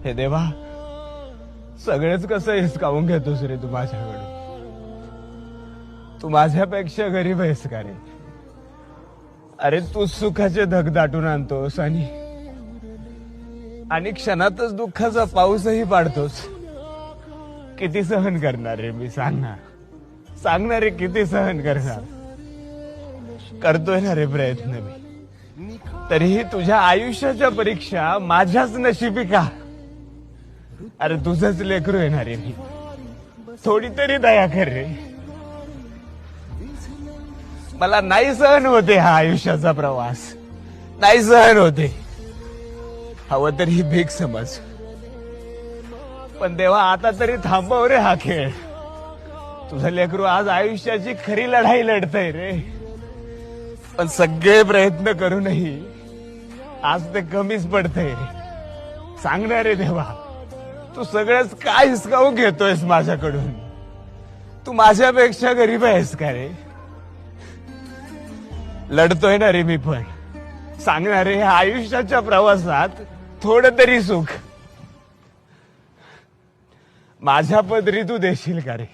हे देवा, सगळेच कसं हिसकावून घेतोस रे तू माझ्याकडून. तू माझ्यापेक्षा गरीब आहेस का रे? अरे तू सुखाचे धग दाटून आणतोस आणि क्षणातच दुःखाचा पाऊसही पाडतोस. किती सहन करणार रे मी? सांगणार रे, किती सहन करणार? करतोय ना रे प्रयत्न मी, तरीही तुझ्या आयुष्याच्या परीक्षा माझ्याच नशिबी का? अरे तुझंच लेकरू येणार रे मी, थोडी तरी दया कर रे. मला नाही सहन होते हा आयुष्याचा प्रवास, नाही सहन होते. हवं तरी ही भीक समज, पण देवा आता तरी थांबव रे हा खेळ. तुझं लेकरू आज आयुष्याची खरी लढाई लढतय रे, पण सगळे प्रयत्न करूनही आज ते कमीच पडतंय रे. सांगणार रे देवा, तू सगळंच काय हिसकावून घेतोयस माझ्याकडून? तू माझ्यापेक्षा गरीब आहेस का रे? लढतोय ना रे मी पण. सांगणार रे, आयुष्याच्या प्रवासात थोडं तरी सुख माझ्या पदरी तू देशील का रे?